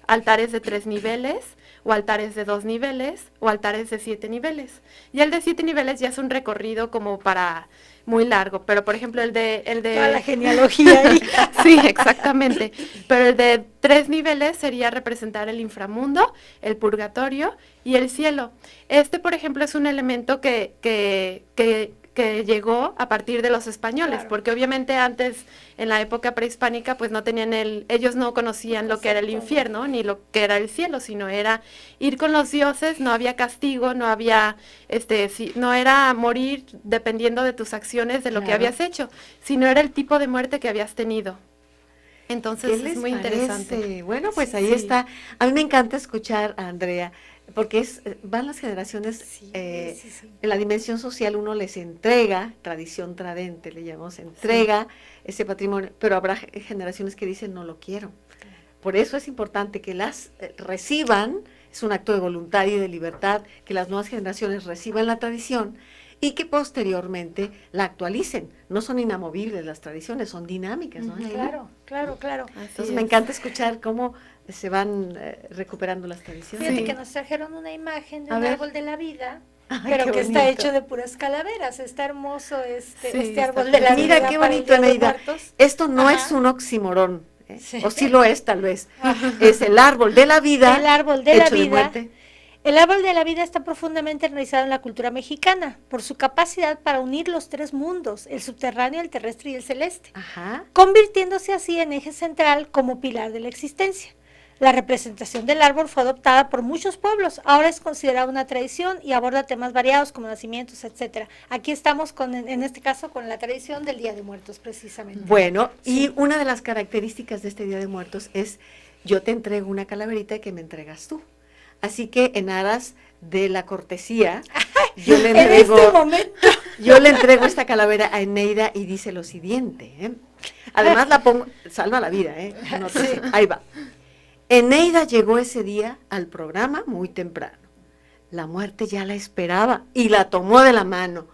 Altares de 3 niveles, o altares de 2 niveles, o altares de 7 niveles. Y el de 7 niveles ya es un recorrido como para muy largo, pero por ejemplo el de toda la genealogía ahí. Sí, exactamente. Pero el de 3 niveles sería representar el inframundo, el purgatorio y el cielo. Por ejemplo, es un elemento que llegó a partir de los españoles, porque obviamente antes, en la época prehispánica, pues no tenían ellos no conocían lo que era el infierno, ni lo que era el cielo, sino era ir con los dioses, no había castigo, no había, no era morir dependiendo de tus acciones, de lo que habías hecho, sino era el tipo de muerte que habías tenido. Entonces es muy interesante. Bueno, pues ahí está. A mí me encanta escuchar a Andrea, porque van las generaciones, en la dimensión social uno les entrega, tradición tradente le llamamos, entrega ese patrimonio, pero habrá generaciones que dicen no lo quiero. Por eso es importante que las reciban, es un acto de voluntad y de libertad, que las nuevas generaciones reciban la tradición y que posteriormente la actualicen. No son inamovibles las tradiciones, son dinámicas, ¿no? Claro. Entonces me encanta escuchar cómo se van recuperando las tradiciones. Fíjate que nos trajeron una imagen de un árbol de la vida, Ay, pero que está hecho de puras calaveras. Está hermoso este árbol de la vida. Mira qué bonito, Eneida. Esto no es un oxímoron, o sí lo es tal vez. Es el árbol de la vida. El árbol de la hecho de vida. muerte. El árbol de la vida está profundamente enraizado en la cultura mexicana por su capacidad para unir los 3 mundos, el subterráneo, el terrestre y el celeste, convirtiéndose así en eje central como pilar de la existencia. La representación del árbol fue adoptada por muchos pueblos, ahora es considerada una tradición y aborda temas variados como nacimientos, etcétera. Aquí estamos en este caso con la tradición del Día de Muertos precisamente. Bueno, y una de las características de este Día de Muertos es yo te entrego una calaverita que me entregas tú. Así que en aras de la cortesía, yo le entrego esta calavera a Eneida y dice lo siguiente. Además la pongo, salva la vida, ahí va. Eneida llegó ese día al programa muy temprano. La muerte ya la esperaba y la tomó de la mano.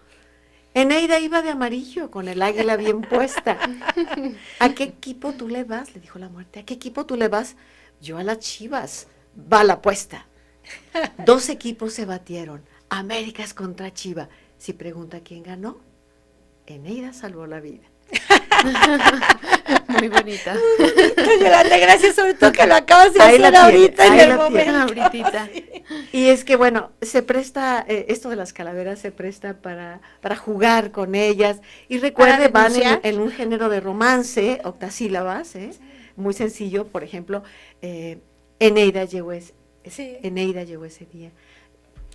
Eneida iba de amarillo con el águila bien puesta. ¿A qué equipo tú le vas?, le dijo la muerte. ¿A qué equipo tú le vas? Yo a las Chivas. Va la apuesta. 2 equipos se batieron, Américas contra Chiva. Si pregunta quién ganó, Eneida salvó la vida. Muy bonita. Yolanda, gracias, sobre todo que lo acabas de hacer ahorita en el momento. Y es que bueno, se presta, esto de las calaveras se presta para jugar con ellas. Y recuerde, van en un género de romance, octasílabas, muy sencillo. Por ejemplo, Eneida llegó ese día.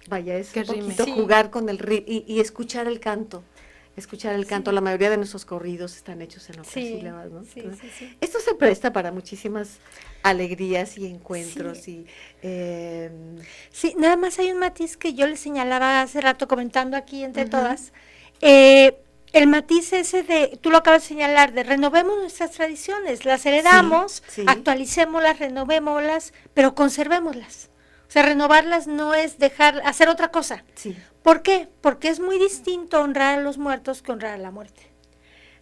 Vaya, es un poquito jugar con el ritmo y escuchar el canto. La mayoría de nuestros corridos están hechos en octasílabas, ¿no? Esto se presta para muchísimas alegrías y encuentros. Sí, nada más hay un matiz que yo les señalaba hace rato comentando aquí entre todas. el matiz ese de, tú lo acabas de señalar, de renovemos nuestras tradiciones, las heredamos, Sí, sí. actualicémoslas, renovémoslas, pero conservémoslas. O sea, renovarlas no es hacer otra cosa. Sí. ¿Por qué? Porque es muy distinto honrar a los muertos que honrar a la muerte.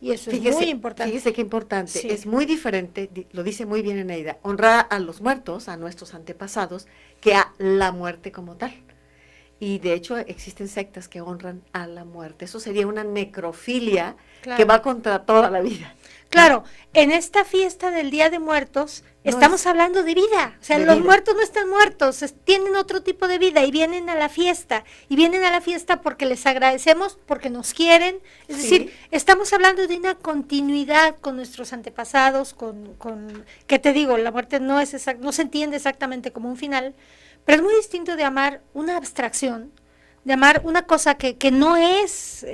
Y eso es muy importante. Fíjese qué importante. Sí. Es muy diferente, lo dice muy bien Eneida, honrar a los muertos, a nuestros antepasados, que a la muerte como tal. Y de hecho existen sectas que honran a la muerte. Eso sería una necrofilia Claro. que va contra toda la vida. Claro, en esta fiesta del Día de Muertos No estamos es- hablando de vida. O sea, de los vida. muertos no están muertos, tienen otro tipo de vida y vienen a la fiesta. Y vienen a la fiesta porque les agradecemos, porque nos quieren. Es Sí. decir, estamos hablando de una continuidad con nuestros antepasados, ¿qué te digo? La muerte no se entiende exactamente como un final, pero es muy distinto de amar una abstracción, de amar una cosa que no es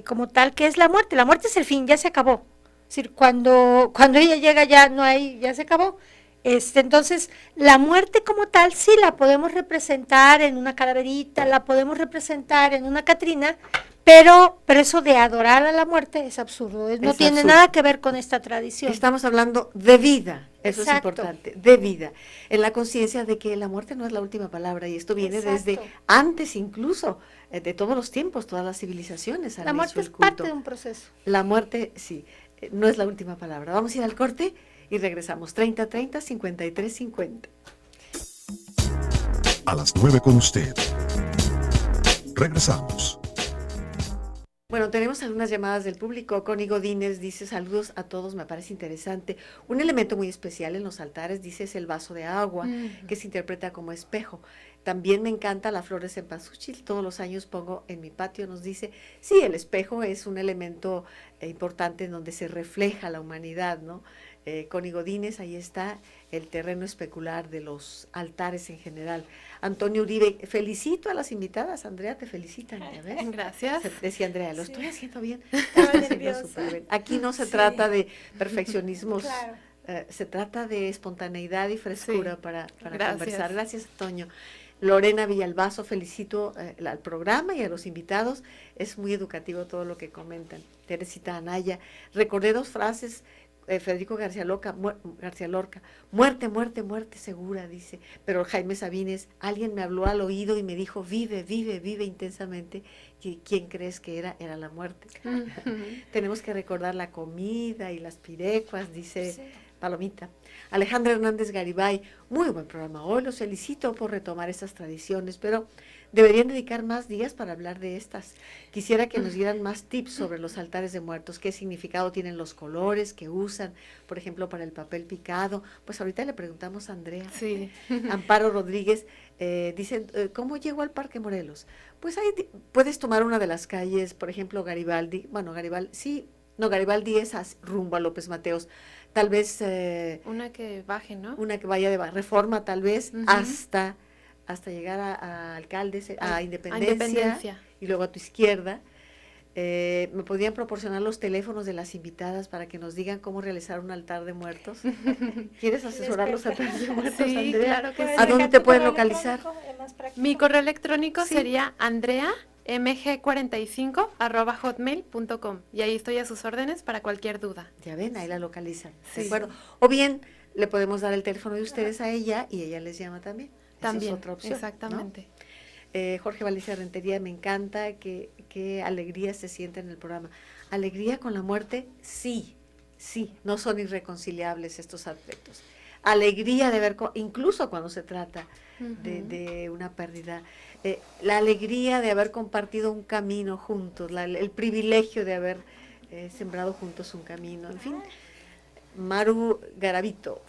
como tal, que es la muerte. La muerte es el fin, ya se acabó. Es decir, cuando ella llega ya se acabó. Entonces, la muerte como tal sí la podemos representar en una calaverita, la podemos representar en una Catrina, pero eso de adorar a la muerte es absurdo, no Es tiene absurdo. nada que ver con esta tradición. Estamos hablando de vida, eso Exacto. es importante, de vida, en la conciencia de que la muerte no es la última palabra y esto viene Exacto. desde antes incluso, de todos los tiempos, todas las civilizaciones han La hecho muerte el es culto. parte de un proceso. La muerte, sí, no es la última palabra. Vamos a ir al corte y regresamos. 3030 5350. A las 9 con usted. Regresamos. Bueno, tenemos algunas llamadas del público. Connie Godínez dice, saludos a todos, me parece interesante. Un elemento muy especial en los altares, dice, es el vaso de agua, que se interpreta como espejo. También me encanta la flor de cempasúchil, todos los años pongo en mi patio, nos dice, sí, el espejo es un elemento importante en donde se refleja la humanidad, ¿no? Connie Godínez, ahí está el terreno especular de los altares en general. Antonio Uribe, felicito a las invitadas, Andrea, te felicitan, ¿ya ves? Gracias. Decía Andrea, lo Sí. estoy haciendo bien. Estaba Estoy haciendo nerviosa. súper bien. Aquí no se Sí. trata de perfeccionismos, Claro. se trata de espontaneidad y frescura Sí. para Gracias. conversar. Gracias, Toño. Lorena Villalbazo, felicito al programa y a los invitados. Es muy educativo todo lo que comentan. Teresita Anaya, recordé dos frases. Federico García Lorca, muerte, muerte, muerte segura, dice. Pero Jaime Sabines, alguien me habló al oído y me dijo, vive, vive, vive intensamente. ¿Quién crees que era? Era la muerte. Tenemos que recordar la comida y las pirecuas, dice Sí. Palomita. Alejandra Hernández Garibay, muy buen programa hoy, los felicito por retomar estas tradiciones, pero deberían dedicar más días para hablar de estas. Quisiera que nos dieran más tips sobre los altares de muertos, qué significado tienen los colores que usan, por ejemplo, para el papel picado. Pues ahorita le preguntamos a Andrea. Sí. Amparo Rodríguez, dicen, ¿cómo llego al Parque Morelos? Pues ahí puedes tomar una de las calles, por ejemplo, Garibaldi, Garibaldi es rumbo a López Mateos, tal vez Una que baje, ¿no? una que vaya de Reforma, tal vez, Ujú. hasta llegar a Alcaldes, a Independencia, Independencia. y luego a tu izquierda. ¿Me podrían proporcionar los teléfonos de las invitadas para que nos digan cómo realizar un altar de muertos? ¿Quieres asesorar los altares de muertos, Sí, Andrea? claro que ¿Puedes sí. ¿A dónde dejar te tu pueden correo localizar? electrónico? Es más práctico. Mi correo electrónico Sí. sería andreamg45@hotmail.com y ahí estoy a sus órdenes para cualquier duda. Ya ven, ahí la localizan. ¿De Sí. acuerdo? O bien, le podemos dar el teléfono de ustedes a ella y ella les llama también. Esa También, es otra opción, ¿no? exactamente. Jorge Valencia Rentería, me encanta, qué alegría se siente en el programa. ¿Alegría con la muerte? Sí, no son irreconciliables estos aspectos. Alegría de ver, incluso cuando se trata de una pérdida, la alegría de haber compartido un camino juntos, el privilegio de haber sembrado juntos un camino, en fin. Maru Garavito,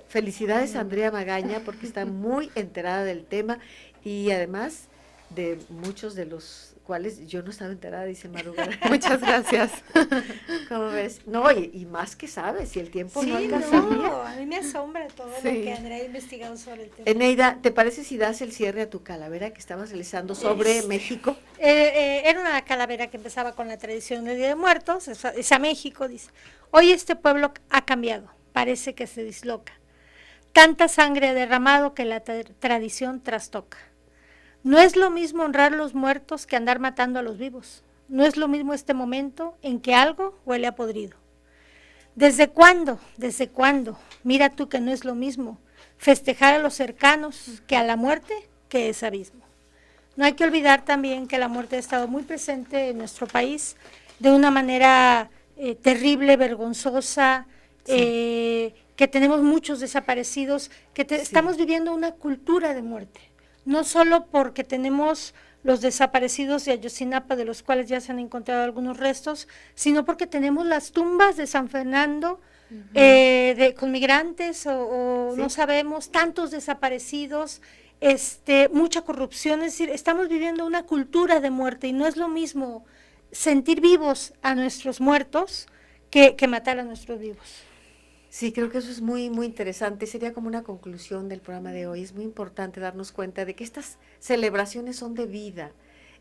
felicidades a Andrea Magaña porque está muy enterada del tema y además de muchos de los cuales yo no estaba enterada, dice Maru Garavito. Muchas gracias. ¿Cómo ves? No, y más que sabes, si el tiempo no Sí, alcanzaría. no, a mí me asombra todo Sí. lo que Andrea ha investigado sobre el tema. Eneida, ¿te parece si das el cierre a tu calavera que estabas realizando sobre México? Era una calavera que empezaba con la tradición del Día de Muertos, es a México, dice. Hoy este pueblo ha cambiado, parece que se disloca. Tanta sangre ha derramado que la tradición trastoca. No es lo mismo honrar a los muertos que andar matando a los vivos. No es lo mismo este momento en que algo huele a podrido. ¿Desde cuándo? ¿Desde cuándo? Mira tú que no es lo mismo festejar a los cercanos que a la muerte, que es abismo. No hay que olvidar también que la muerte ha estado muy presente en nuestro país de una manera terrible, vergonzosa, que tenemos muchos desaparecidos, que estamos viviendo una cultura de muerte. No solo porque tenemos los desaparecidos de Ayotzinapa, de los cuales ya se han encontrado algunos restos, sino porque tenemos las tumbas de San Fernando con migrantes o no sabemos, tantos desaparecidos, mucha corrupción. Es decir, estamos viviendo una cultura de muerte y no es lo mismo sentir vivos a nuestros muertos que matar a nuestros vivos. Sí, creo que eso es muy, muy interesante. Sería como una conclusión del programa de hoy. Es muy importante darnos cuenta de que estas celebraciones son de vida.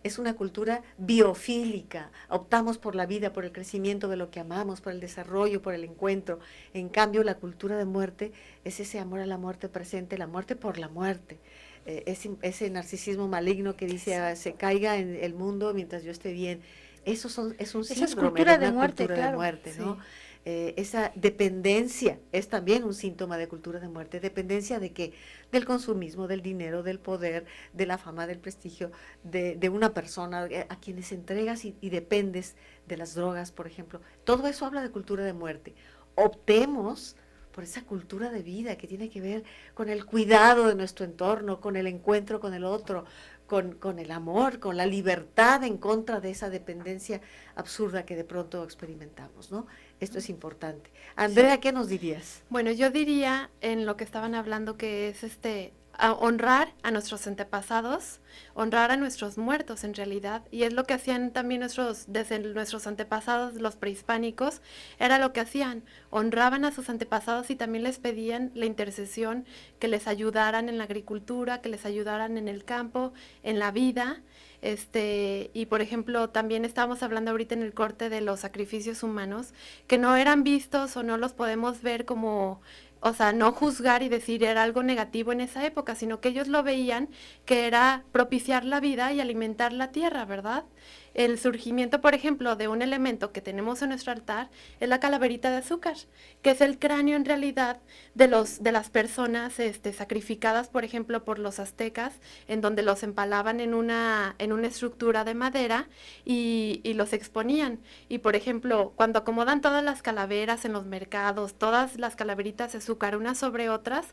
Es una cultura biofílica. Optamos por la vida, por el crecimiento de lo que amamos, por el desarrollo, por el encuentro. En cambio, la cultura de muerte es ese amor a la muerte presente, la muerte por la muerte. Ese narcisismo maligno que dice, se caiga en el mundo mientras yo esté bien. Es un síndrome cultura de de una muerte, cultura claro. de muerte, ¿no? Sí. Esa dependencia es también un síntoma de cultura de muerte. ¿Dependencia de qué? Del consumismo, del dinero, del poder, de la fama, del prestigio, de una persona a quienes entregas y dependes, de las drogas, por ejemplo. Todo eso habla de cultura de muerte. Optemos por esa cultura de vida que tiene que ver con el cuidado de nuestro entorno, con el encuentro con el otro, con el amor, con la libertad en contra de esa dependencia absurda que de pronto experimentamos, ¿no? Esto es importante. Andrea, ¿qué nos dirías? Bueno, yo diría en lo que estaban hablando que es a honrar a nuestros antepasados, honrar a nuestros muertos en realidad, y es lo que hacían también desde nuestros antepasados, los prehispánicos, era lo que hacían, honraban a sus antepasados y también les pedían la intercesión, que les ayudaran en la agricultura, que les ayudaran en el campo, en la vida. Y por ejemplo, también estábamos hablando ahorita en el corte de los sacrificios humanos, que no eran vistos o no los podemos ver como, o sea, no juzgar y decir era algo negativo en esa época, sino que ellos lo veían que era propiciar la vida y alimentar la tierra, ¿verdad? El surgimiento, por ejemplo, de un elemento que tenemos en nuestro altar es la calaverita de azúcar, que es el cráneo en realidad de las personas sacrificadas, por ejemplo, por los aztecas, en donde los empalaban en una estructura de madera y los exponían. Y, por ejemplo, cuando acomodan todas las calaveras en los mercados, todas las calaveritas de azúcar unas sobre otras,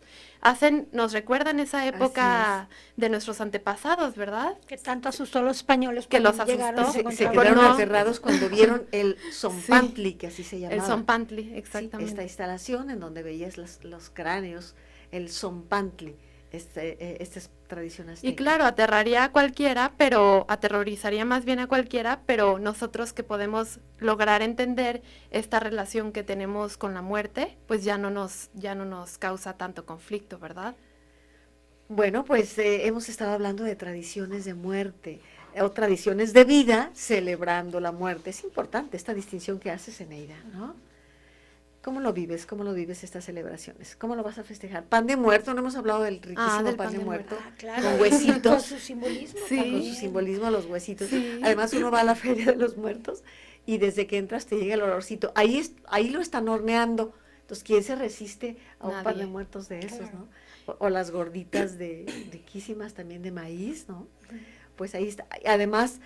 nos recuerdan esa época de nuestros antepasados, ¿verdad? Que tanto asustó a los españoles que los llegaron, asustó. se Se encontraban. quedaron No. aterrados cuando vieron el Zompantli, que así se llamaba. El Zompantli, Sí, exactamente. esta instalación en donde veías los cráneos, el Zompantli, esta es tradición azteca. Y claro, aterraría a cualquiera, pero aterrorizaría más bien a cualquiera, pero nosotros que podemos lograr entender esta relación que tenemos con la muerte, pues ya no nos causa tanto conflicto, ¿verdad? Bueno, pues hemos estado hablando de tradiciones de muerte o tradiciones de vida celebrando la muerte. Es importante esta distinción que haces, Eneida, ¿no? ¿Cómo lo vives? ¿Cómo lo vives estas celebraciones? ¿Cómo lo vas a festejar? Pan de muerto, no hemos hablado del riquísimo del pan pan de de muerto, Ah, claro. con huesitos. Con su simbolismo. Sí. Con su también. simbolismo, los huesitos. Sí. Además, uno va a la Feria de los Muertos y desde que entras te llega el olorcito. Ahí lo están horneando. Entonces, ¿quién se resiste a un pan de Nadie. muertos de esos, Claro. no? O las gorditas riquísimas también de maíz, ¿no? Pues ahí está. Además,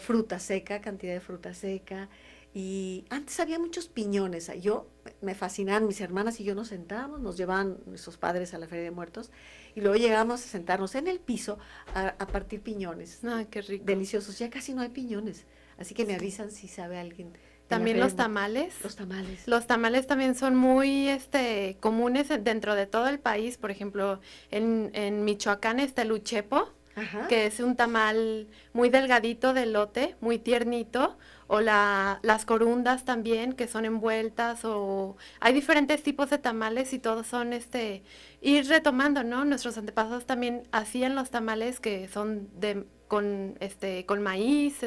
fruta seca, cantidad de fruta seca. Y antes había muchos piñones. Me fascinaban, mis hermanas y yo nos sentábamos, nos llevaban nuestros padres a la Feria de Muertos y luego llegábamos a sentarnos en el piso a partir piñones. Ay, qué rico. Deliciosos. Ya casi no hay piñones. Así que me avisan si sabe alguien. de la También Feria los de Muertos. tamales. Los tamales. Los tamales también son muy comunes dentro de todo el país. Por ejemplo, en Michoacán está el uchepo, Ajá. que es un tamal muy delgadito de elote, muy tiernito, o las corundas también, que son envueltas, o hay diferentes tipos de tamales y todos son ir retomando, ¿no? Nuestros antepasados también hacían los tamales que son con maíz,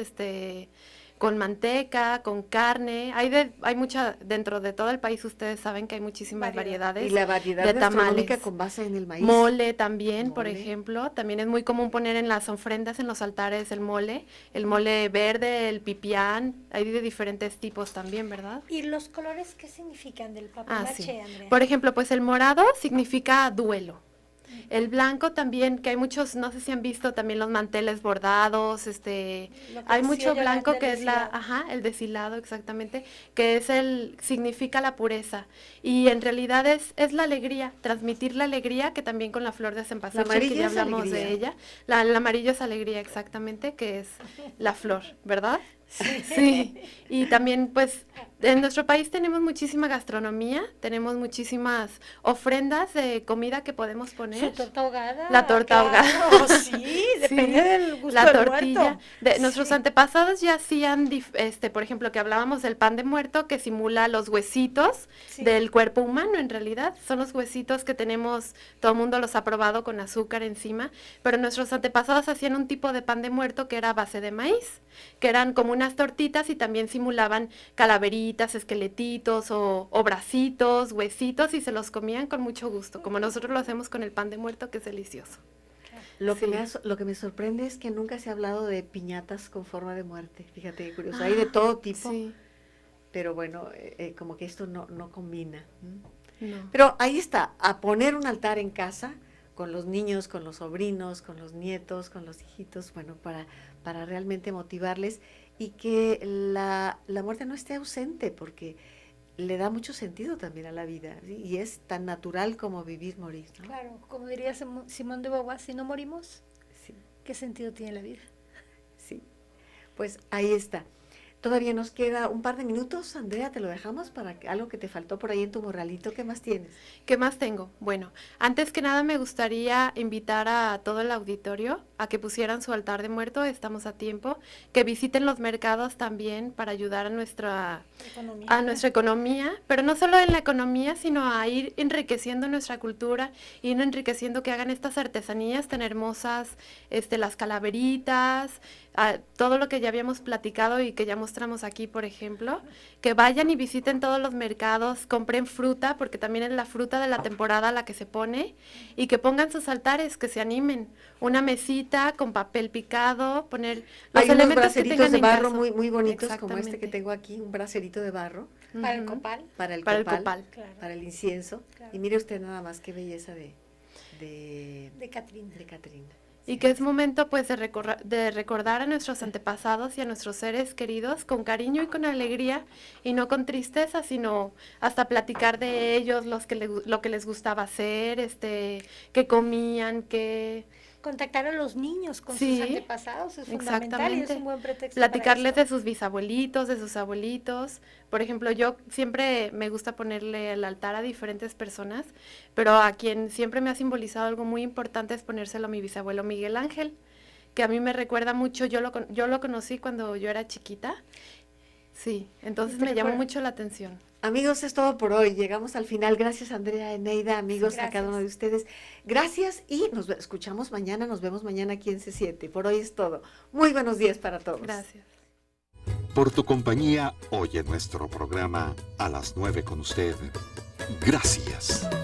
con manteca, con carne. Hay mucha, dentro de todo el país ustedes saben que hay muchísimas variedades Y la variedad de gastronómica tamales. con base en el maíz. Mole también, por Mole. ejemplo. También es muy común poner en las ofrendas, en los altares, el mole verde, el pipián. Hay de diferentes tipos también, ¿verdad? ¿Y los colores qué significan del Ah, papamaché, sí. Andrea? Por ejemplo, pues el morado significa duelo. El blanco también, que hay muchos, no sé si han visto también los manteles bordados, Lo que hay decía mucho Yolanda, blanco el que es deshilado. el deshilado exactamente, que significa la pureza. Y en realidad es la alegría, transmitir la alegría, que también con la flor de La cempasúchil, que amarilla ya es hablamos alegría. de ella. El amarillo es alegría exactamente, que es la flor, ¿verdad? Sí, y también pues en nuestro país tenemos muchísima gastronomía, tenemos muchísimas ofrendas de comida que podemos poner. Su torta ahogada. La torta claro, sí, depende del gusto la del tortilla. muerto. Nuestros Sí. antepasados ya hacían, por ejemplo, que hablábamos del pan de muerto que simula los huesitos Sí. del cuerpo humano, en realidad. Son los huesitos que tenemos, todo el mundo los ha probado con azúcar encima, pero nuestros antepasados hacían un tipo de pan de muerto que era a base de maíz, que eran como unas tortitas y también simulaban calaveritas, esqueletitos o bracitos, huesitos, y se los comían con mucho gusto, como nosotros lo hacemos con el pan de muerto, que es delicioso. Lo que, Sí. lo que me sorprende es que nunca se ha hablado de piñatas con forma de muerte. Fíjate qué curioso. Hay de todo tipo, Sí, pero bueno, como que esto no combina. no. Pero ahí está, a poner un altar en casa con los niños, con los sobrinos, con los nietos, con los hijitos, bueno, para realmente motivarles y que la muerte no esté ausente, porque le da mucho sentido también a la vida, ¿sí? Y es tan natural como vivir, morir, ¿no? Claro, como diría Simón de Beauvoir, si no morimos, Sí, ¿qué sentido tiene la vida? sí. Pues ahí está. Todavía nos queda un par de minutos, Andrea, te lo dejamos para algo que te faltó por ahí en tu morralito. ¿Qué más tienes? ¿Qué más tengo? Bueno, antes que nada me gustaría invitar a todo el auditorio a que pusieran su altar de muerto, estamos a tiempo, que visiten los mercados también para ayudar a nuestra economía, pero no solo en la economía, sino a ir enriqueciendo nuestra cultura, ir enriqueciendo, que hagan estas artesanías tan hermosas, las calaveritas, todo lo que ya habíamos platicado y que ya mostramos aquí, por ejemplo, que vayan y visiten todos los mercados, compren fruta, porque también es la fruta de la temporada la que se pone, y que pongan sus altares, que se animen, una mesita con papel picado, poner los Hay unos elementos que braceritos tengan de en barro casa. muy bonitos, como este que Exactamente. tengo aquí, un bracerito de barro Para el Ujú. copal. para el Para el copal, copal. Claro. para el incienso. Claro. Y mire usted nada más qué belleza de De Catrina. Catrina. Y que es momento pues de recordar a nuestros antepasados y a nuestros seres queridos con cariño y con alegría, y no con tristeza, sino hasta platicar de ellos, lo que les gustaba hacer, qué comían, qué... Contactar a los niños con Sí, sus antepasados es fundamental y es un buen pretexto platicarles para de sus bisabuelitos, de sus abuelitos. Por ejemplo, yo siempre me gusta ponerle el altar a diferentes personas, pero a quien siempre me ha simbolizado algo muy importante es ponérselo a mi bisabuelo Miguel Ángel, que a mí me recuerda mucho. Yo lo conocí cuando yo era chiquita. Sí, entonces ¿Te me llamó recuerda? mucho la atención. Amigos, es todo por hoy. Llegamos al final. Gracias, Andrea, Eneida, amigos, Sí, a cada uno de ustedes. Gracias y nos escuchamos mañana. Nos vemos mañana aquí en C7. Por hoy es todo. Muy buenos días para todos. Gracias. Por tu compañía hoy en nuestro programa A las 9 con usted. Gracias.